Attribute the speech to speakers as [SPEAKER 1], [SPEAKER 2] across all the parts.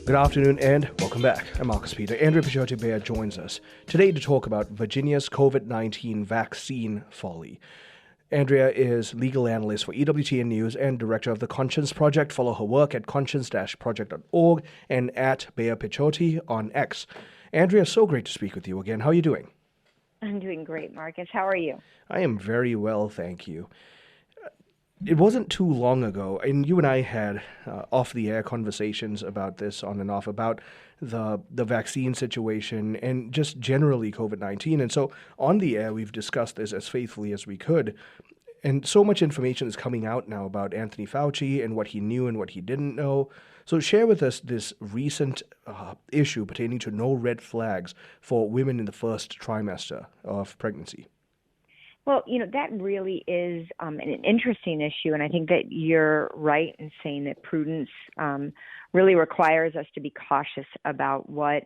[SPEAKER 1] Good afternoon and welcome back. I'm Marcus Peter. Andrea Picciotti Bayer joins us today to talk about Virginia's COVID-19 vaccine folly. Andrea is legal analyst for EWTN News and director of the Conscience Project. Follow her work at conscience-project.org and at Bayer Picciotti on X. Andrea, so great to speak with you again. How are you doing?
[SPEAKER 2] I'm doing great, Marcus. How are you?
[SPEAKER 1] I am very well, thank you. It wasn't too long ago, and you and I had off-the-air conversations about this on and off, about the vaccine situation and just generally COVID-19. And so on the air, we've discussed this as faithfully as we could. And so much information is coming out now about Anthony Fauci and what he knew and what he didn't know. So share with us this recent issue pertaining to no red flags for women in the first trimester of pregnancy.
[SPEAKER 2] Well, that really is an interesting issue, and I think that you're right in saying that prudence really requires us to be cautious about what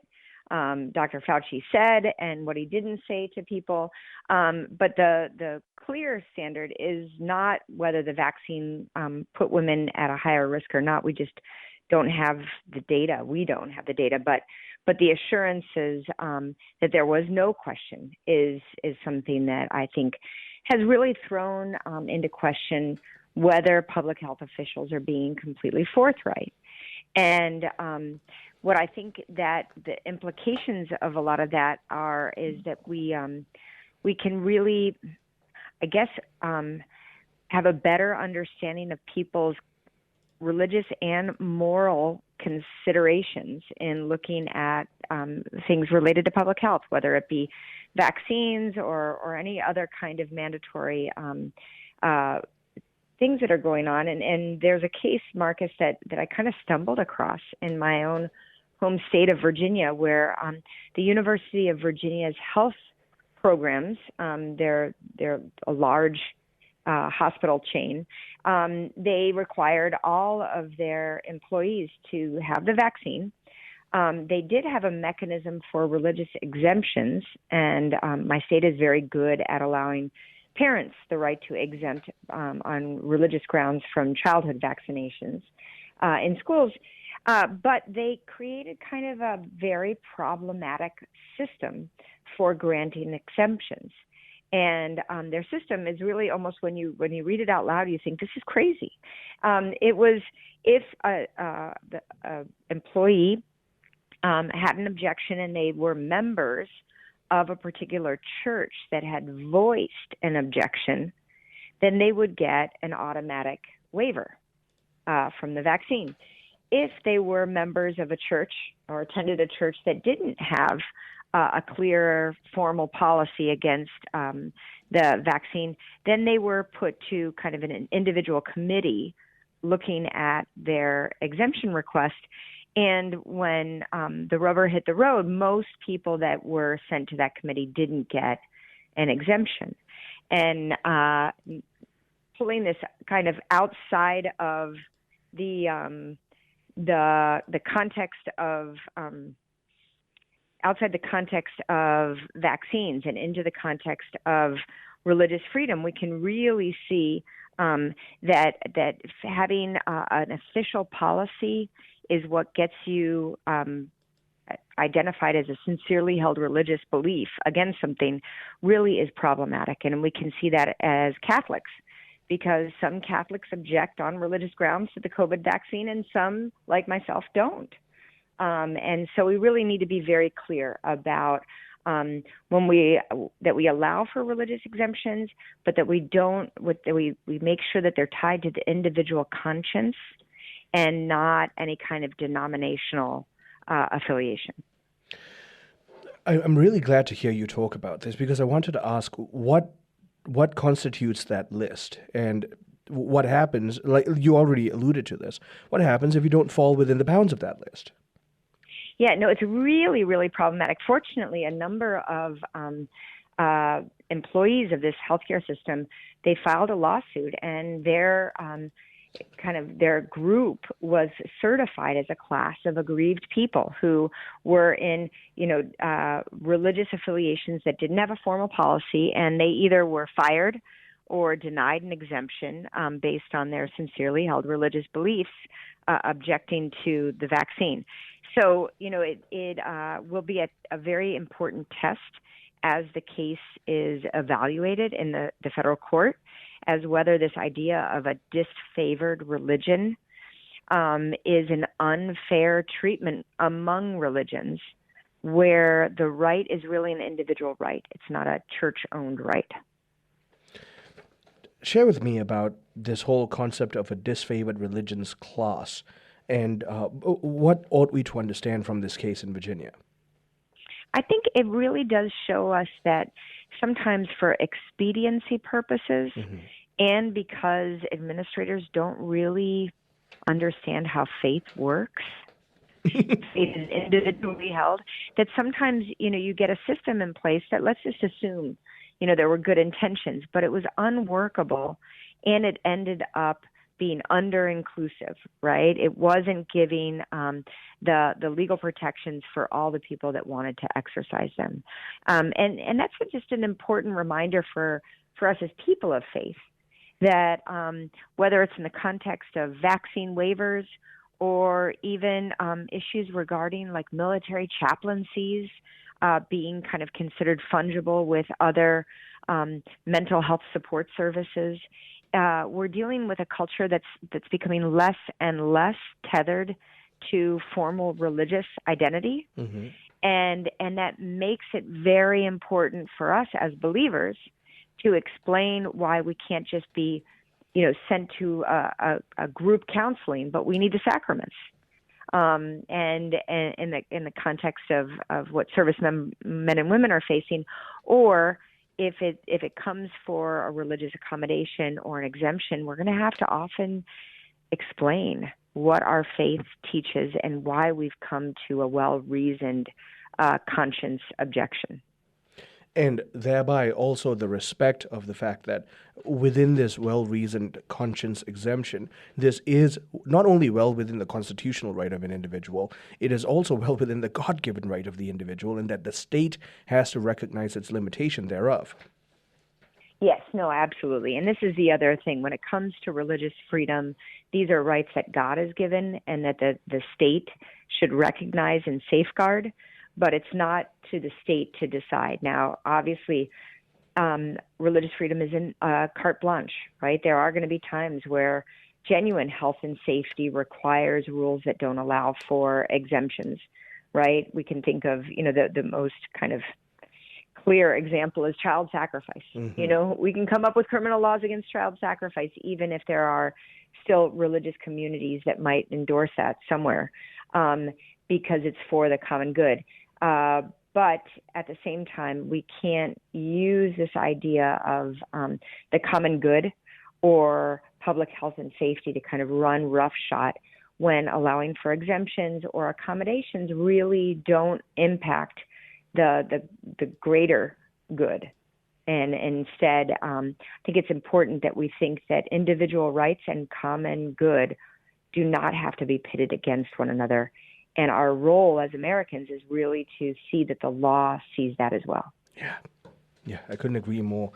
[SPEAKER 2] Dr. Fauci said and what he didn't say to people. But the clear standard is not whether the vaccine put women at a higher risk or not. We just don't have the data. We don't have the data, but the assurances that there was no question is something that I think has really thrown into question whether public health officials are being completely forthright. And what I think that the implications of a lot of that is that we can really, I guess, have a better understanding of people's religious and moral considerations in looking at things related to public health, whether it be vaccines or any other kind of mandatory things that are going on. And there's a case, Marcus, that I kind of stumbled across in my own home state of Virginia, where the University of Virginia's health programs, they're a large hospital chain, they required all of their employees to have the vaccine. They did have a mechanism for religious exemptions, and my state is very good at allowing parents the right to exempt on religious grounds from childhood vaccinations in schools. But they created kind of a very problematic system for granting exemptions. And their system is really almost, when you read it out loud, you think this is crazy. It was if the employee had an objection and they were members of a particular church that had voiced an objection, then they would get an automatic waiver from the vaccine. If they were members of a church or attended a church that didn't have a clear formal policy against the vaccine, then they were put to kind of an individual committee looking at their exemption request. And when the rubber hit the road, most people that were sent to that committee didn't get an exemption. And pulling this kind of outside of the context of outside the context of vaccines and into the context of religious freedom, we can really see that having an official policy is what gets you identified as a sincerely held religious belief against something really is problematic. And we can see that as Catholics, because some Catholics object on religious grounds to the COVID vaccine and some, like myself, don't. And so we really need to be very clear about that we allow for religious exemptions, but that we don't. We make sure that they're tied to the individual conscience and not any kind of denominational affiliation.
[SPEAKER 1] I'm really glad to hear you talk about this, because I wanted to ask what constitutes that list, and what happens. Like you already alluded to this. What happens if you don't fall within the bounds of that list?
[SPEAKER 2] Yeah, no, it's really, really problematic. Fortunately, a number of employees of this healthcare system, they filed a lawsuit, and their group was certified as a class of aggrieved people who were in, religious affiliations that didn't have a formal policy, and they either were fired or denied an exemption based on their sincerely held religious beliefs, objecting to the vaccine. So, it will be a very important test as the case is evaluated in the federal court, as whether this idea of a disfavored religion is an unfair treatment among religions, where the right is really an individual right. It's not a church-owned right.
[SPEAKER 1] Share with me about this whole concept of a disfavored religions class, and what ought we to understand from this case in Virginia?
[SPEAKER 2] I think it really does show us that sometimes for expediency purposes and because administrators don't really understand how faith works, faith is individually held, that sometimes, you get a system in place that, let's just assume, there were good intentions, but it was unworkable and it ended up being under-inclusive, right? It wasn't giving the legal protections for all the people that wanted to exercise them. And that's just an important reminder for us as people of faith, that whether it's in the context of vaccine waivers or even issues regarding like military chaplaincies being kind of considered fungible with other mental health support services, we're dealing with a culture that's becoming less and less tethered to formal religious identity. And that makes it very important for us as believers to explain why we can't just be, sent to a group counseling, but we need the sacraments. And in the context of what servicemen, men and women are facing, or if it comes for a religious accommodation or an exemption, we're going to have to often explain what our faith teaches and why we've come to a well-reasoned conscience objection.
[SPEAKER 1] And thereby also the respect of the fact that within this well-reasoned conscience exemption, this is not only well within the constitutional right of an individual, it is also well within the God-given right of the individual, and that the state has to recognize its limitation thereof.
[SPEAKER 2] Yes, no, absolutely. And this is the other thing. When it comes to religious freedom, these are rights that God has given and that the state should recognize and safeguard, but it's not to the state to decide. Now, obviously, religious freedom isn't carte blanche, right? There are going to be times where genuine health and safety requires rules that don't allow for exemptions, right? We can think of, the most kind of clear example is child sacrifice. We can come up with criminal laws against child sacrifice, even if there are still religious communities that might endorse that somewhere, because it's for the common good. But at the same time, we can't use this idea of the common good or public health and safety to kind of run roughshod when allowing for exemptions or accommodations really don't impact the greater good. And instead, I think it's important that we think that individual rights and common good do not have to be pitted against one another. And our role as Americans is really to see that the law sees that as well.
[SPEAKER 1] Yeah, I couldn't agree more.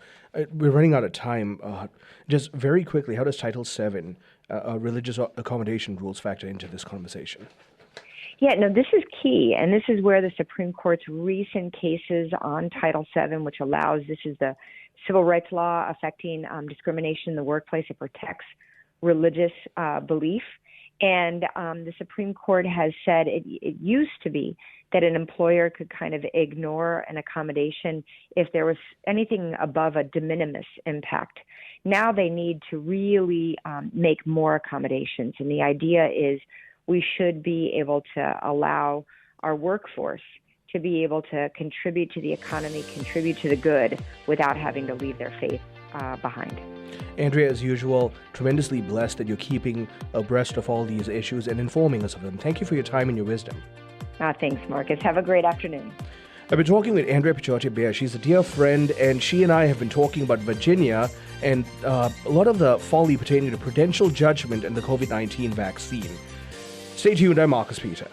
[SPEAKER 1] We're running out of time. Just very quickly, how does Title VII, religious accommodation rules, factor into this conversation?
[SPEAKER 2] Yeah, no, this is key. And this is where the Supreme Court's recent cases on Title VII, which this is the civil rights law affecting discrimination in the workplace. It protects religious belief. And the Supreme Court has said it used to be that an employer could kind of ignore an accommodation if there was anything above a de minimis impact. Now they need to really make more accommodations. And the idea is we should be able to allow our workforce to be able to contribute to the economy, contribute to the good without having to leave their faith behind.
[SPEAKER 1] Andrea, as usual, tremendously blessed that you're keeping abreast of all these issues and informing us of them. Thank you for your time and your wisdom.
[SPEAKER 2] Thanks, Marcus. Have a great afternoon.
[SPEAKER 1] I've been talking with Andrea Picciotti Bayer. She's a dear friend, and she and I have been talking about Virginia and a lot of the folly pertaining to prudential judgment and the COVID-19 vaccine. Stay tuned. I'm Marcus Peter.